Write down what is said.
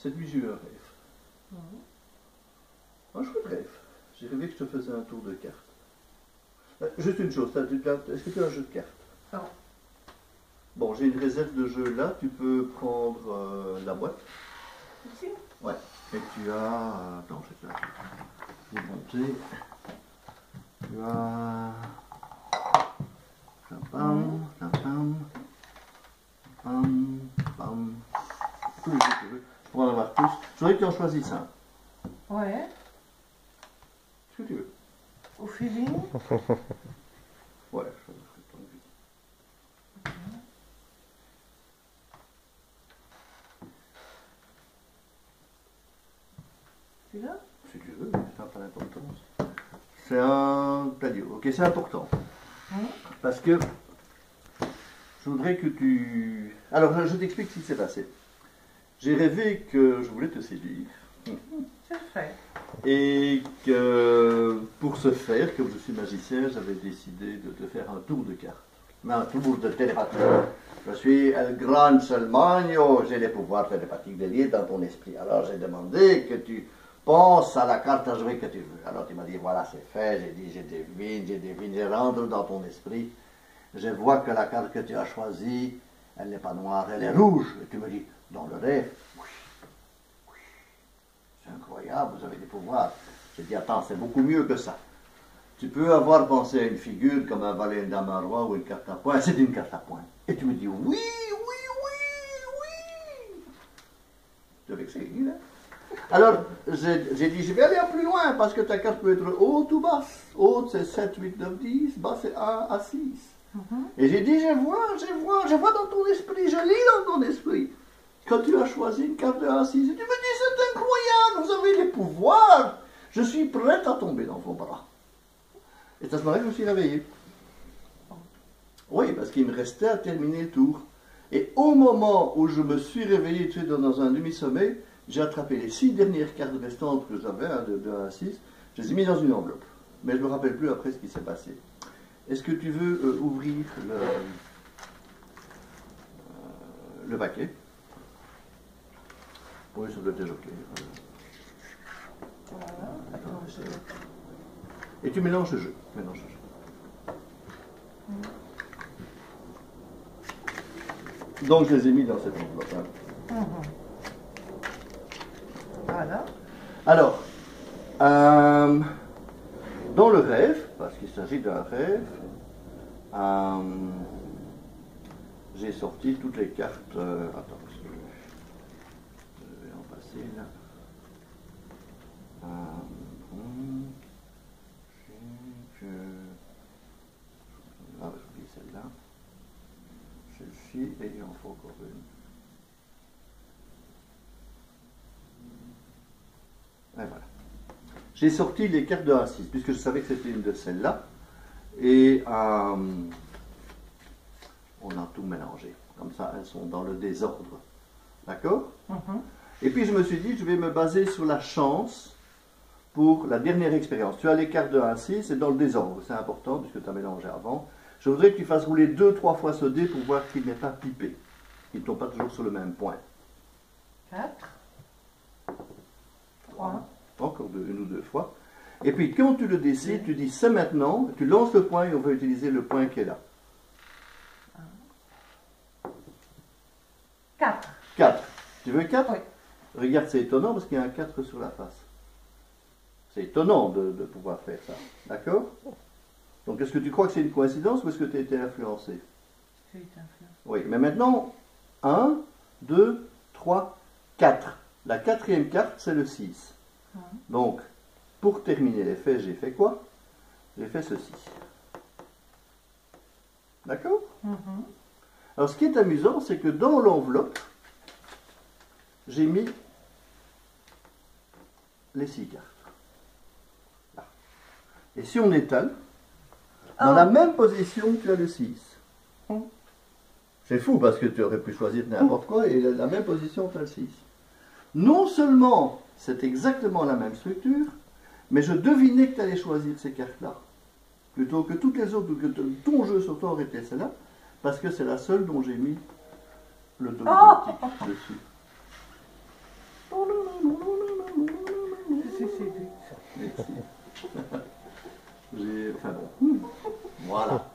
Cette nuit, j'ai eu un rêve. Un chouette rêve. J'ai rêvé que je te faisais un tour de cartes. Juste une chose, est-ce que tu as un jeu de cartes? Non. Bon, j'ai une réserve de jeux là, tu peux prendre la boîte. Ici? Ouais. Et tu as... Attends, je vais te la démonter. Tu as... Pam, pam, pam, pam, pam. Tous les jeux que tu veux. Je pourrais en avoir tous. Je voudrais que tu en choisisses un. Ouais. Ce que tu veux. Au feeling. Ouais, je ferai ton but. Celui-là? Si tu veux, ça n'a pas d'importance. C'est un... T'as dit, ok, c'est important. Parce que je voudrais que tu... Alors, je t'explique ce qui s'est passé. J'ai rêvé que je voulais te séduire. C'est fait. Et que pour ce faire, comme je suis magicien, j'avais décidé de te faire un tour de cartes. Mais un tour de télépathie. Je suis El Gran Salmagno, j'ai les pouvoirs télépathiques déliés dans ton esprit. Alors j'ai demandé que tu penses à la carte à jouer que tu veux. Alors tu m'as dit, voilà, c'est fait. J'ai dit, je devine, je rentre dans ton esprit. Je vois que la carte que tu as choisie, elle n'est pas noire, elle est rouge. Et tu me dis, dans le rêve, oui, oui, c'est incroyable, vous avez des pouvoirs. J'ai dit, attends, c'est beaucoup mieux que ça. Tu peux avoir pensé à une figure comme un valet, une dame, un roi ou une carte à points. C'est une carte à points. Et tu me dis, oui, oui, oui, oui. Tu es vexé, là. Alors, j'ai dit, je vais aller plus loin, parce que ta carte peut être haute ou basse. Haute, c'est 7, 8, 9, 10. Basse, c'est 1 à 6. Et j'ai dit, je vois dans ton esprit, je lis dans ton esprit. Quand tu as choisi une carte de 1 à 6, et tu me dis, c'est incroyable, vous avez des pouvoirs. Je suis prête à tomber dans vos bras. Et c'est à ce moment-là que je me suis réveillé. Oui, parce qu'il me restait à terminer le tour. Et au moment où je me suis réveillé, tu sais, dans un demi-sommeil, j'ai attrapé les 6 dernières cartes restantes que j'avais, de 1 à 6, je les ai mis dans une enveloppe. Mais je ne me rappelle plus après ce qui s'est passé. Est-ce que tu veux ouvrir le paquet? Oui, ça doit être OK. Voilà. Attends, Et tu mélanges le jeu. Mélange le jeu. Donc je les ai mis dans cette enveloppe. Voilà. Alors, dans le rêve, parce qu'il s'agit d'un rêve, j'ai sorti toutes les cartes. Attends, je vais en passer là. Ah, j'ai oublié celle-là. Celle-ci, et il en faut encore une. Et voilà. J'ai sorti les cartes de 1 à 6, puisque je savais que c'était une de celles-là. Et on a tout mélangé. Comme ça, elles sont dans le désordre. D'accord? Et puis je me suis dit, je vais me baser sur la chance pour la dernière expérience. Tu as les cartes de 1 à 6, c'est dans le désordre. C'est important, puisque tu as mélangé avant. Je voudrais que tu fasses rouler 2-3 fois ce dé pour voir qu'il n'est pas pipé. Qu'ils ne tombent pas toujours sur le même point. 4. 3. Encore une ou deux fois. Et puis quand tu le décides, tu dis c'est maintenant, tu lances le point et on va utiliser le point qui est là. 4. 4. Tu veux 4? Oui. Regarde, c'est étonnant parce qu'il y a un 4 sur la face. C'est étonnant de pouvoir faire ça. D'accord? Donc est-ce que tu crois que c'est une coïncidence ou est-ce que tu as été influencé? J'ai été influencé. Oui, mais maintenant, 1, 2, 3, 4. La quatrième carte, c'est le 6. Donc, pour terminer les faits, j'ai fait quoi? J'ai fait ceci. D'accord? Alors, ce qui est amusant, c'est que dans l'enveloppe, j'ai mis les 6 cartes. Là. Et si on étale, dans la même position, tu as le 6. C'est fou parce que tu aurais pu choisir n'importe quoi et la même position, tu as le 6. Non seulement c'est exactement la même structure, mais je devinais que tu allais choisir ces cartes-là. Plutôt que toutes les autres, ou que ton jeu sur toi aurait été celle-là, parce que c'est la seule dont j'ai mis le domestique dessus. Oui. Enfin bon. Voilà.